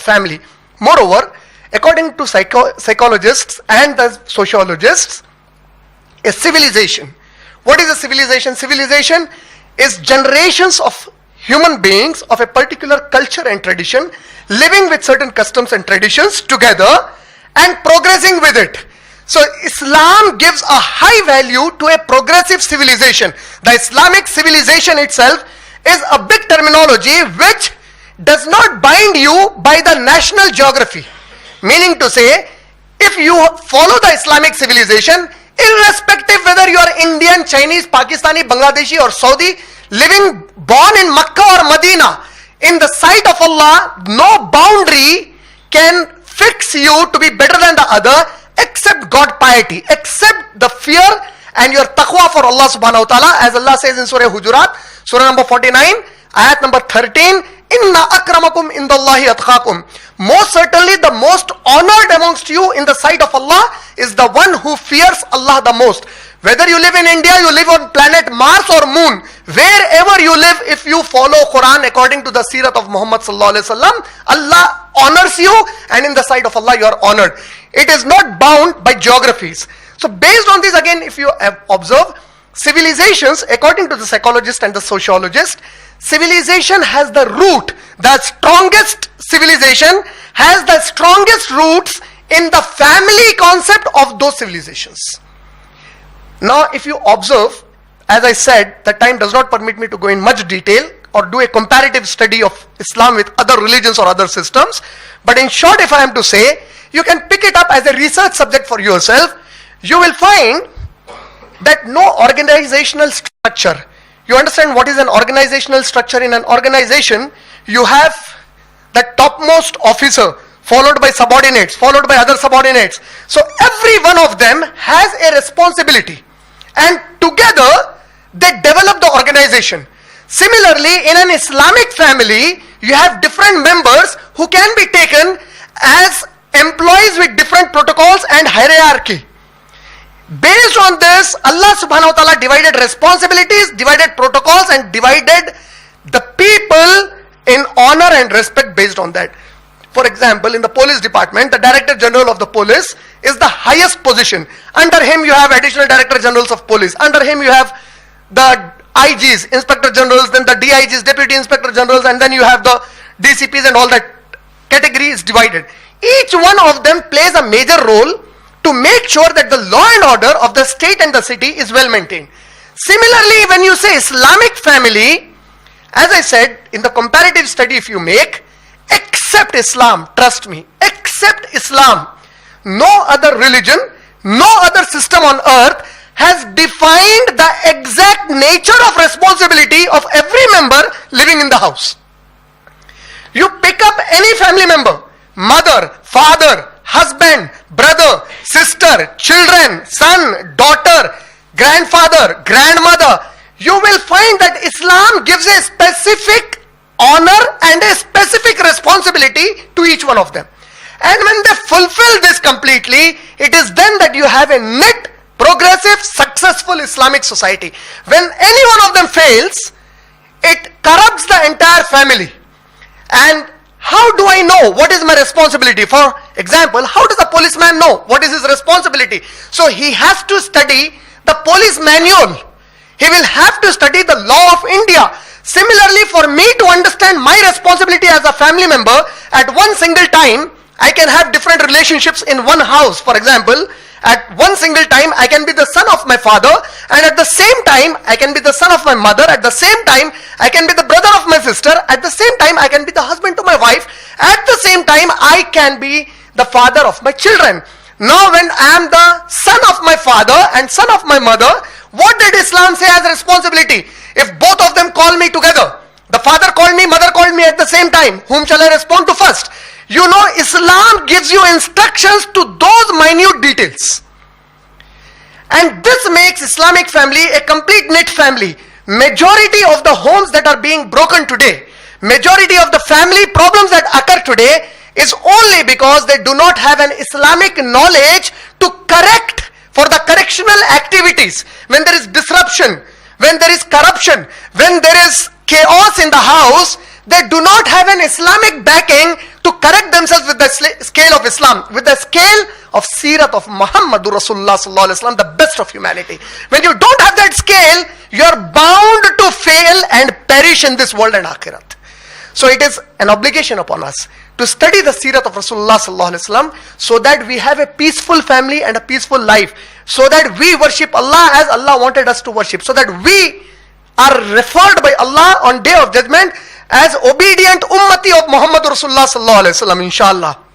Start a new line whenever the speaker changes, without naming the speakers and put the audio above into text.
family. Moreover, according to psychologists and the sociologists, a civilization. What is a civilization? Civilization is generations of human beings of a particular culture and tradition living with certain customs and traditions together and progressing with it. So Islam gives a high value to a progressive civilization. The Islamic civilization itself is a big terminology which does not bind you by the national geography. Meaning to say, if you follow the Islamic civilization, irrespective whether you are Indian, Chinese, Pakistani, Bangladeshi or Saudi, born in Makkah or Medina, in the sight of Allah, no boundary can fix you to be better than the other except God piety, except the fear and your taqwa for Allah subhanahu wa ta'ala, as Allah says in Surah Hujurat, Surah number 49, ayat number 13, Inna akramakum indallahi atqakum. Most certainly the most honored amongst you in the sight of Allah is the one who fears Allah the most. Whether you live in India, you live on planet Mars or Moon, wherever you live, if you follow Quran according to the Sirat of Muhammad sallallahu alaihi wasallam, Allah honors you, and in the sight of Allah you are honored. It is not bound by geographies. So based on this, again, if you observe, civilizations, according to the psychologist and the sociologist, civilization has the root, the strongest civilization has the strongest roots in the family concept of those civilizations. Now, if you observe, as I said, the time does not permit me to go in much detail or do a comparative study of Islam with other religions or other systems. But in short, if I am to say, you can pick it up as a research subject for yourself. You will find that no organizational structure. You understand what is an organizational structure? In an organization, you have the topmost officer, followed by subordinates, followed by other subordinates. So every one of them has a responsibility, and together they develop the organization. Similarly, in an Islamic family, you have different members who can be taken as employees with different protocols and hierarchy. Based on this, Allah subhanahu wa ta'ala divided responsibilities, divided protocols, and divided the people in honor and respect based on that. For example, in the police department, the Director General of the police is the highest position. Under him you have Additional Director Generals of Police. Under him you have the IGs, Inspector Generals, then the DIGs, Deputy Inspector Generals, and then you have the DCPs, and all that category is divided. Each one of them plays a major role to make sure that the law and order of the state and the city is well maintained. Similarly, when you say Islamic family, as I said, in the comparative study if you make, except Islam, trust me, except Islam, no other religion, no other system on earth has defined the exact nature of responsibility of every member living in the house. You pick up any family member, mother, father, husband, brother, sister, children, son, daughter, grandfather, grandmother, you will find that Islam gives a specific honor and a specific responsibility to each one of them. And when they fulfill this completely, it is then that you have a net, progressive, successful Islamic society. When any one of them fails, it corrupts the entire family. And how do I know what is my responsibility? For example, how does a policeman know what is his responsibility? So he has to study the police manual. He will have to study the law of India. Similarly, for me to understand my responsibility as a family member, at one single time, I can have different relationships in one house. For example, at one single time, I can be the son of my father, and at the same time, I can be the son of my mother. At the same time, I can be the brother of my sister. At the same time, I can be the husband to my wife. At the same time, I can be the father of my children. Now, when I am the son of my father and son of my mother, what did Islam say as responsibility? If both of them call me together, the father called me, mother called me at the same time, whom shall I respond to first? You know, Islam gives you instructions to those minute details. And this makes Islamic family a complete knit family. Majority of the homes that are being broken today, majority of the family problems that occur today is only because they do not have an Islamic knowledge to correct for the correctional activities. When there is disruption, when there is corruption, when there is chaos in the house, they do not have an Islamic backing to correct of Islam, with the scale of Seerat of Muhammadur Rasulullah sallallahu alaihi wasallam, the best of humanity. When you don't have that scale, you are bound to fail and perish in this world and akhirat. So it is an obligation upon us to study the Seerat of Rasulullah sallallahu alaihi wasallam, so that we have a peaceful family and a peaceful life, so that we worship Allah as Allah wanted us to worship, so that we are referred by Allah on Day of Judgment as obedient ummati of Muhammad Rasulullah sallallahu alaihi wasallam, inshallah.